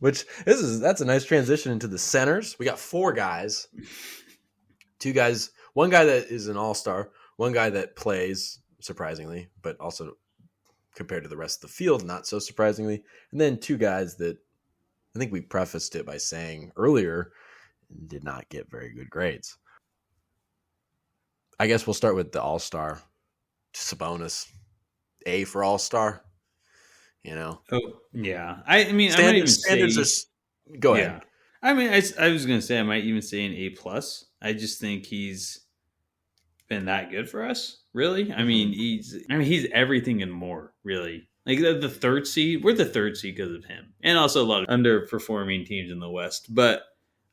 That's a nice transition into the centers. We got 4 guys. 2 guys, one guy that is an all-star, one guy that plays surprisingly, but also compared to the rest of the field, not so surprisingly, and then 2 guys that I think we prefaced it by saying earlier did not get very good grades. I guess we'll start with the all-star, Sabonis. A for all-star. Oh yeah. I mean, I might even standards say are. Go yeah. ahead. I mean, I was gonna say I might even say an A plus. I just think he's been that good for us. Really, he's everything and more. Really, like the 3rd seed. We're the 3rd seed because of him, and also a lot of underperforming teams in the West. But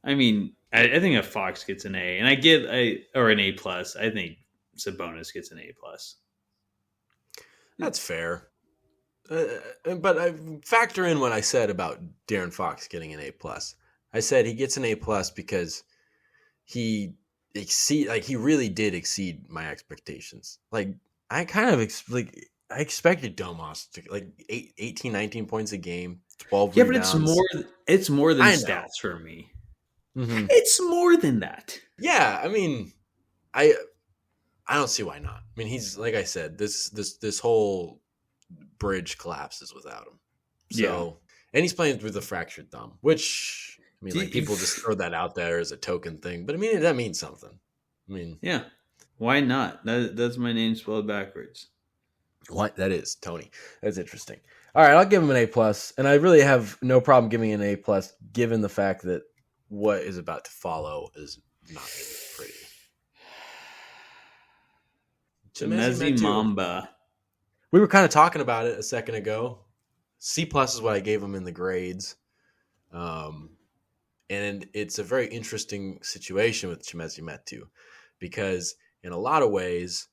I mean, I think if Fox gets an A, and or an A plus, I think Sabonis gets an A plus. That's fair. But I factor in what I said about Darren Fox getting an A plus. I said he gets an A plus because he really did exceed my expectations. Like I kind of I expected Domas to 18, 19 points a game, 12 Yeah, but rebounds. it's more than I know. stats for me. Mm-hmm. It's more than that. Yeah, I mean, I don't see why not. I mean, he's like I said, this whole bridge collapses without him. So, and he's playing with a fractured thumb, which I mean, people just throw that out there as a token thing, but I mean, that means something. I mean, yeah, why not? That's my name spelled backwards. what that is, Tony. That's interesting. All right, I'll give him an A plus, and I really have no problem giving an A plus, given the fact that what is about to follow is not going to be pretty. Chimezi Mamba. We were kind of talking about it a second ago. C plus is what I gave him in the grades. And it's a very interesting situation with Chimezi Metu because in a lot of ways,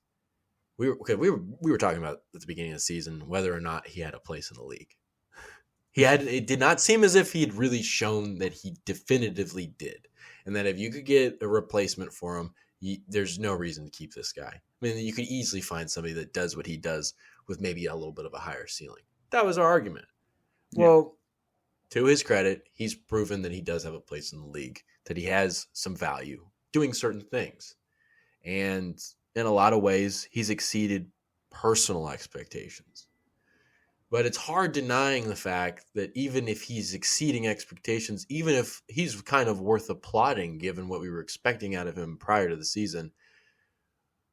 we were talking about at the beginning of the season whether or not he had a place in the league. It did not seem as if he had really shown that he definitively did, and that if you could get a replacement for him, there's no reason to keep this guy. I mean, you could easily find somebody that does what he does with maybe a little bit of a higher ceiling. That was our argument. Yeah. Well, to his credit, he's proven that he does have a place in the league, that he has some value doing certain things. And in a lot of ways, he's exceeded personal expectations. But it's hard denying the fact that even if he's exceeding expectations, even if he's kind of worth applauding given what we were expecting out of him prior to the season,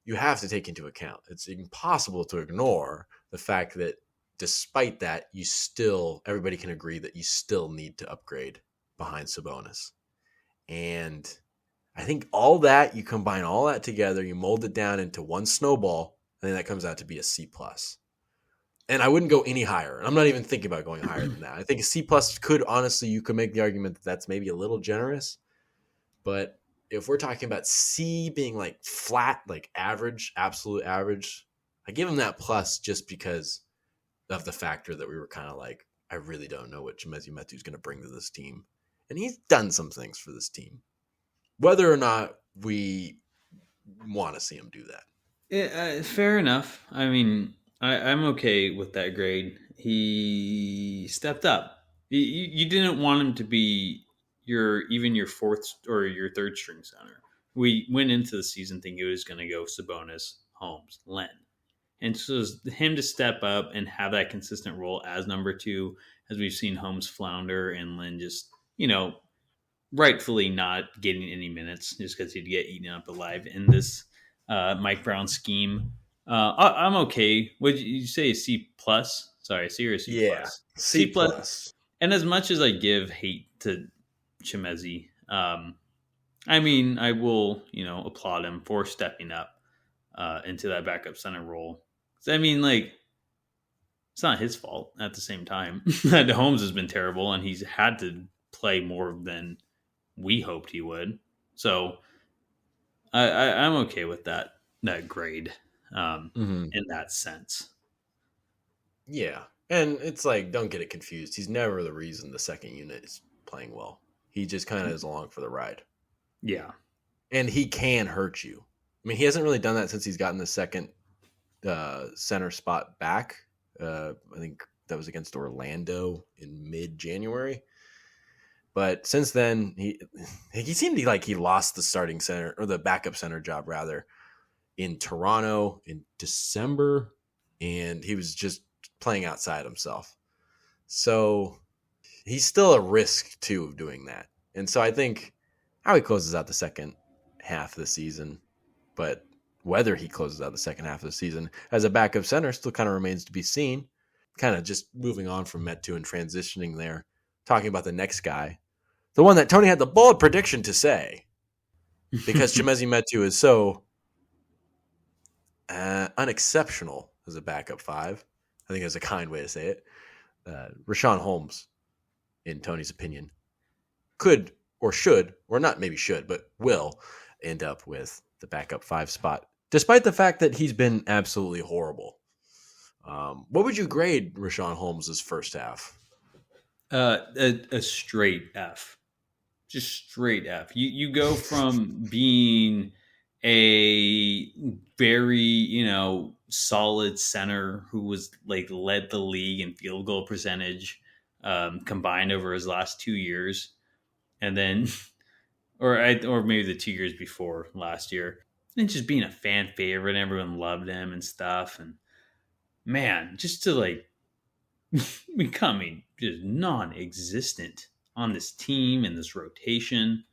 you have to take into account. It's impossible to ignore the fact that despite that, everybody can agree that you still need to upgrade behind Sabonis. And I think you combine all that together, you mold it down into one snowball, and then that comes out to be a C plus. And I wouldn't go any higher. I'm not even thinking about going higher than that. I think a C plus you could make the argument that that's maybe a little generous. But if we're talking about C being like flat, like average, absolute average, I give him that plus just because of the factor that we were kind of like, I really don't know what Chimezi Metu is going to bring to this team. And he's done some things for this team. Whether or not we want to see him do that. Yeah, fair enough. I mean, I'm okay with that grade. He stepped up. You didn't want him to be your 4th or your 3rd string center. We went into the season thinking it was going to go Sabonis, Holmes, Len. And so him to step up and have that consistent role as number 2, as we've seen Holmes flounder and Len just, rightfully not getting any minutes just because he'd get eaten up alive in this Mike Brown scheme. I'm okay. Would you say a C plus? Sorry, C or a C plus? C plus. And as much as I give hate to Chimezi, I mean, I will, applaud him for stepping up into that backup center role. I mean, it's not his fault at the same time. Holmes has been terrible, and he's had to play more than we hoped he would. So I'm okay with that grade in that sense. Yeah. And it's like, don't get it confused. He's never the reason the second unit is playing well. He just kind of is along for the ride. Yeah. And he can hurt you. I mean, he hasn't really done that since he's gotten the second center spot back. I think that was against Orlando in mid-January. But since then, he seemed like he lost the starting center or the backup center job rather in Toronto in December, and he was just playing outside himself. So he's still a risk too of doing that. And so I think how he closes out the second half of the season, but whether he closes out the second half of the season as a backup center still kind of remains to be seen. Kind of just moving on from Metu and transitioning there, talking about the next guy, the one that Tony had the bold prediction to say, because Chimezie Metu is so unexceptional as a backup five. I think that's a kind way to say it. Rashawn Holmes, in Tony's opinion, could or should, or not maybe should, but will end up with the backup five spot, despite the fact that he's been absolutely horrible. What would you grade Rashawn Holmes' first half? A straight F. Just straight F. You go from being a very, solid center who was like led the league in field goal percentage combined over his last 2 years. And then, or maybe the 2 years before last year, and just being a fan favorite. Everyone loved him and stuff. And man, just to like becoming just non-existent on this team and this rotation.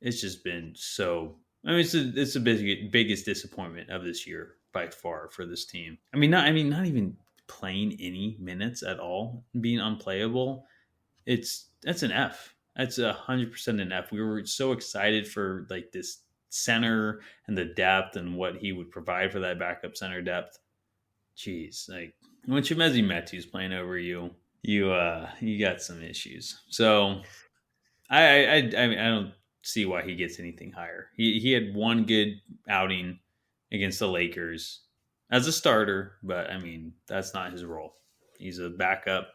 It's just been so. I mean, it's the biggest disappointment of this year by far for this team. Not even playing any minutes at all, being unplayable. That's an F. That's 100% an F. We were so excited for like this center and the depth and what he would provide for that backup center depth. Jeez, like when Chimezie Metu's playing over you, you got some issues. So I don't see why he gets anything higher. He had one good outing against the Lakers as a starter, but that's not his role. He's a backup,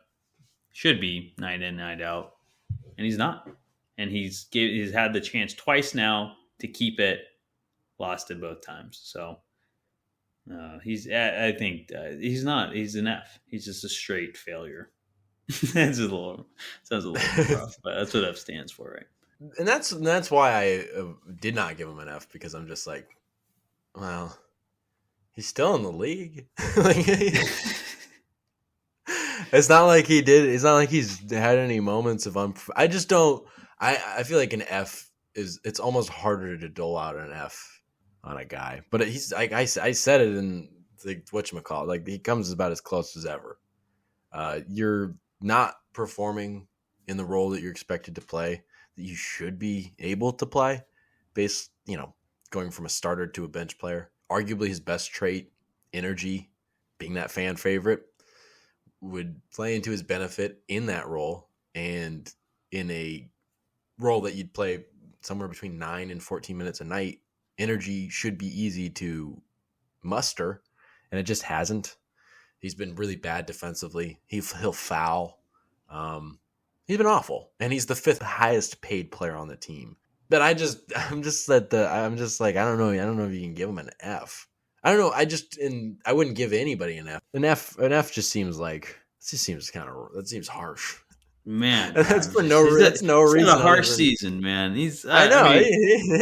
should be night in, night out, and he's not. And he's had the chance twice now to keep it, lost it both times. So I think he's not. He's an F. He's just a straight failure. Sounds a little rough, but that's what F stands for, right? And that's why I did not give him an F, because I'm just like, well, he's still in the league. It's not like he did. It's not like he's had any moments of I just don't. I feel like an F it's almost harder to dole out an F on a guy. But he's like I said it in the whatchamacallit, like he comes about as close as ever. You're not performing in the role that you're expected to play, that you should be able to play, based, going from a starter to a bench player. Arguably his best trait, energy, being that fan favorite, would play into his benefit in that role, and in a role that you'd play somewhere between 9 and 14 minutes a night. Energy should be easy to muster, and it just hasn't. He's been really bad defensively. He'll foul. He's been awful, and he's the 5th highest paid player on the team. But I don't know if you can give him an F. I don't know. I wouldn't give anybody an F. An F just seems that seems harsh. Man, that's for no reason. That's no reason. It's a harsh season, man. I know. He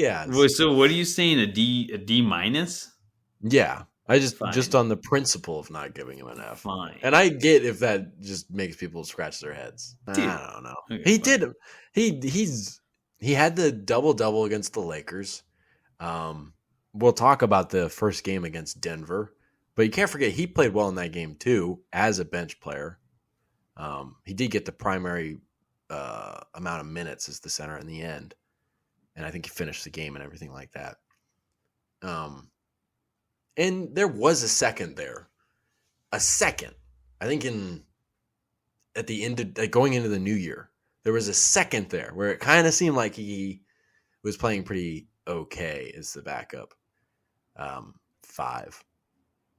has. So what are you saying? A D minus? Yeah. I just on the principle of not giving him an F. Fine. And I get if that just makes people scratch their heads. Dude. I don't know. Okay, he fine. Did. He had the double against the Lakers. We'll talk about the first game against Denver, but you can't forget he played well in that game too as a bench player. He did get the primary amount of minutes as the center in the end, and I think he finished the game and everything like that. And there was a second there. I think at the end of going into the new year, there was a second there where it kind of seemed like he was playing pretty okay as the backup 5.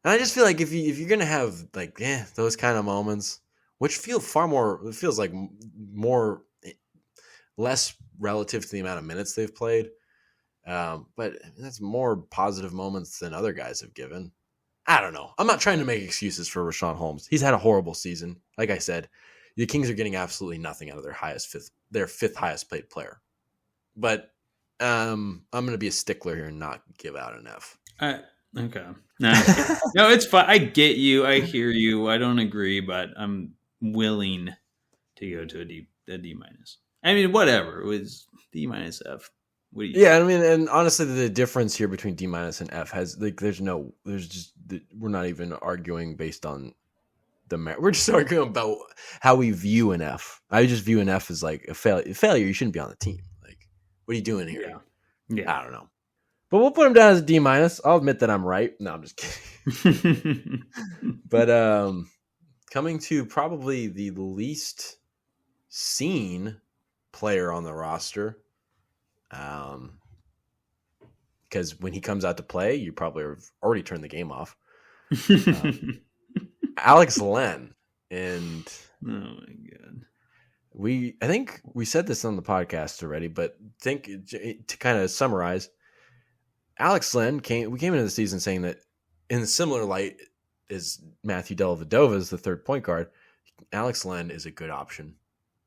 And I just feel like if you're gonna have like those kind of moments, which feels like less relative to the amount of minutes they've played. But that's more positive moments than other guys have given. I don't know. I'm not trying to make excuses for Rashawn Holmes. He's had a horrible season. Like I said, The Kings are getting absolutely nothing out of their fifth highest paid player. But I'm going to be a stickler here and not give out an F. Okay. Okay. No, it's fine. I get you. I hear you. I don't agree, but I'm willing to go to a D minus. I mean, whatever. It was D minus F. What do you Yeah, think? I mean, and honestly, the difference here between D minus and F has like, we're not even arguing based on the merit. We're just arguing about how we view an F. I just view an F as like a failure. You shouldn't be on the team. Like, what are you doing here? Yeah. Yeah. I don't know. But we'll put him down as a D minus. I'll admit that I'm right. No, I'm just kidding. But coming to probably the least seen player on the roster, because when he comes out to play, you probably have already turned the game off. Alex Len, and Oh my god. I think we said this on the podcast already, but think to kind of summarize, Alex Len we came into the season saying that in a similar light as Matthew Dellavedova as the third point guard, Alex Len is a good option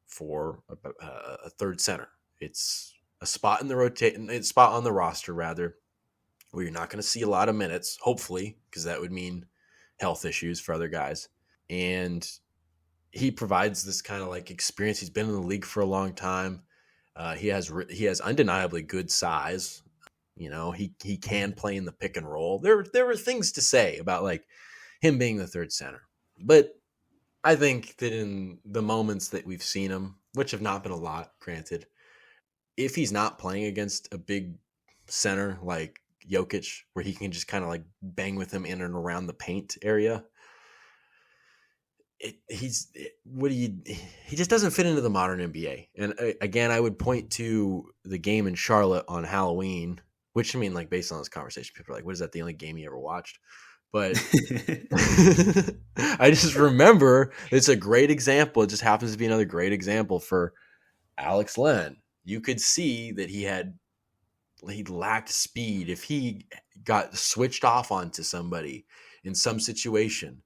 for a third center. It's a spot in the spot on the roster rather, where you're not going to see a lot of minutes, hopefully, because that would mean health issues for other guys. And he provides this kind of like experience. He's been in the league for a long time. He has undeniably good size. You know, he can play in the pick and roll. There were things to say about like him being the third center, but I think that in the moments that we've seen him, which have not been a lot, granted, if he's not playing against a big center like Jokic, where he can just kind of like bang with him in and around the paint area, he just doesn't fit into the modern NBA. And again, I would point to the game in Charlotte on Halloween, which I mean, like based on this conversation, people are like, "What is that? The only game you ever watched?" But I just remember it's a great example. It just happens to be another great example for Alex Len. You could see that he lacked speed. If he got switched off onto somebody in some situation,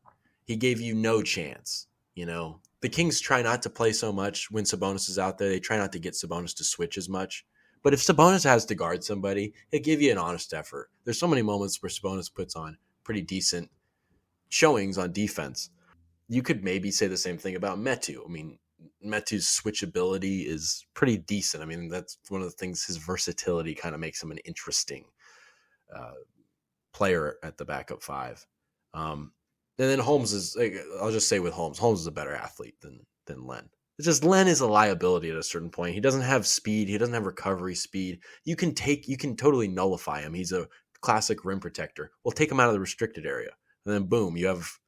he gave you no chance. You know, the Kings try not to play so much when Sabonis is out there. They try not to get Sabonis to switch as much. But if Sabonis has to guard somebody, he'll give you an honest effort. There's so many moments where Sabonis puts on pretty decent showings on defense. You could maybe say the same thing about Metu. I mean, Metu's switchability is pretty decent. I mean, that's one of the things, his versatility kind of makes him an interesting uh, player at the backup five. And then Holmes is, I'll just say with Holmes is a better athlete than Len. It's just Len is a liability at a certain point. He doesn't have speed. He doesn't have recovery speed. You can totally nullify him. He's a classic rim protector. Well, take him out of the restricted area, and then boom, you've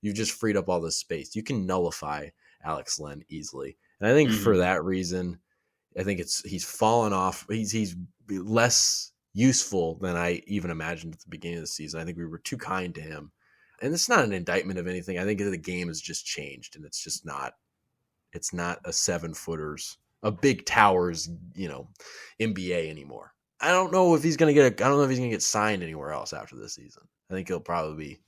just freed up all this space. You can nullify Alex Len easily, and I think for that reason, I think he's fallen off. He's less useful than I even imagined at the beginning of the season. I think we were too kind to him, and it's not an indictment of anything. I think the game has just changed, and it's just not. It's not a 7-footers, a big towers, NBA anymore. I don't know if he's gonna get. I don't know if he's gonna get signed anywhere else after this season. I think he'll probably be.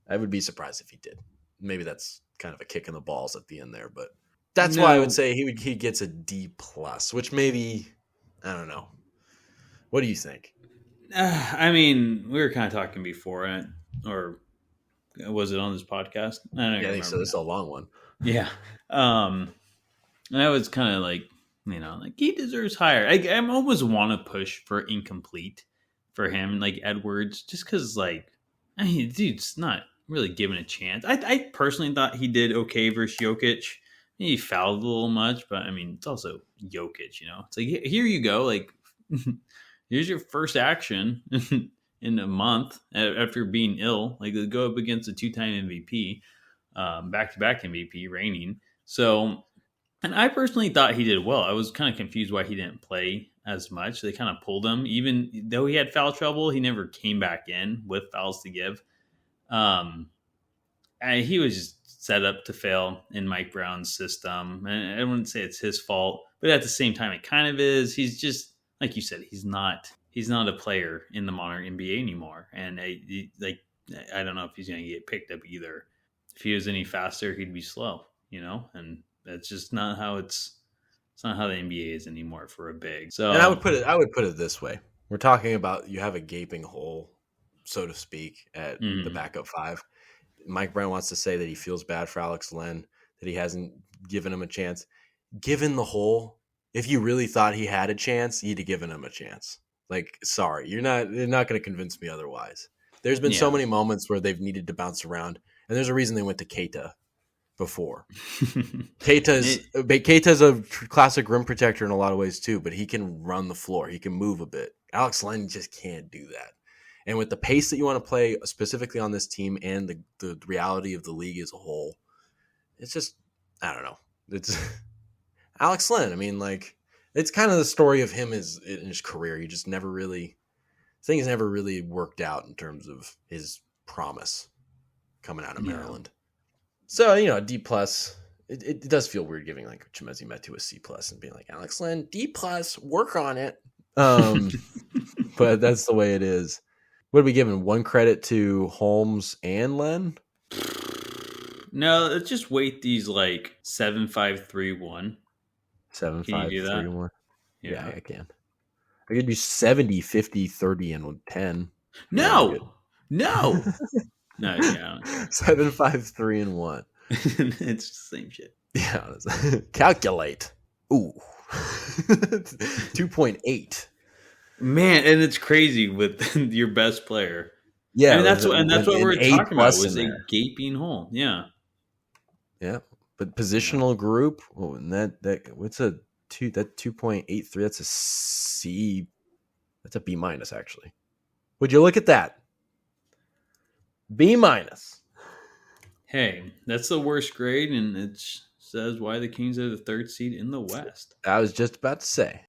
I would be surprised if he did. Maybe that's kind of a kick in the balls at the end there, but that's why I would say he gets a D plus, which maybe I don't know. What do you think? I mean, we were kind of talking before, or was it on this podcast? I don't Yeah, I think so. This is a long one. Yeah. And I was kind of like, like he deserves higher. I almost want to push for incomplete for him, like Edwards, just because, like, I mean, dude's not really given a chance. I personally thought he did okay versus Jokic. He fouled a little much, but I mean, it's also Jokic, It's like, here you go. Like, here's your first action in a month after being ill. Like, go up against a 2-time MVP, back-to-back MVP, reigning. So, and I personally thought he did well. I was kind of confused why he didn't play as much. They kind of pulled him. Even though he had foul trouble, he never came back in with fouls to give. And he was just set up to fail in Mike Brown's system. And I wouldn't say it's his fault, but at the same time, it kind of is. He's just, like you said, he's not a player in the modern NBA anymore. And I don't know if he's going to get picked up either. If he was any faster, he'd be slow. and that's just not how it's not how the NBA is anymore for a big. And So, I would put it this way: we're talking about you have a gaping hole, so to speak, at the mm, backup five. Mike Brown wants to say that he feels bad for Alex Len, that he hasn't given him a chance. Given the hole, if you really thought he had a chance, you'd have given him a chance. Like, sorry, you're not going to convince me otherwise. There's been so yeah. many moments where they've needed to bounce around, and there's a reason they went to Keita before. Keita's a classic rim protector in a lot of ways too, but he can run the floor. He can move a bit. Alex Len just can't do that. And with the pace that you want to play specifically on this team and the reality of the league as a whole, it's just, I don't know. It's Alex Len. I mean, like, it's kind of the story of him in his career. He just never really, things never really worked out in terms of his promise coming out of Yeah. Maryland. So, a D plus. It does feel weird giving like Chimezie Metu a C plus and being like, Alex Len, D plus, work on it. But that's the way it is. What are we giving? One credit to Holmes and Len? No, let's just weight these like 7-5-3-1. Seven, Can you five, do three, that? one. Yeah, Yeah. I can. I could do 70, 50, 30, and 10. No. No. No, yeah, I don't care. 7, 5, 3, and 1. It's the same shit. Yeah. Calculate. Ooh. 2.8. Man, and it's crazy with your best player. I Yeah, mean, that's what an we were A talking about plus was in a there. gaping hole. Yeah. Yeah. But Yeah. positional group, oh, and that what's a 2.83? That's a C. That's a B minus, actually. Would you look at that? B minus. Hey, that's the worst grade, and it says why the Kings are the third seed in the West. I was just about to say.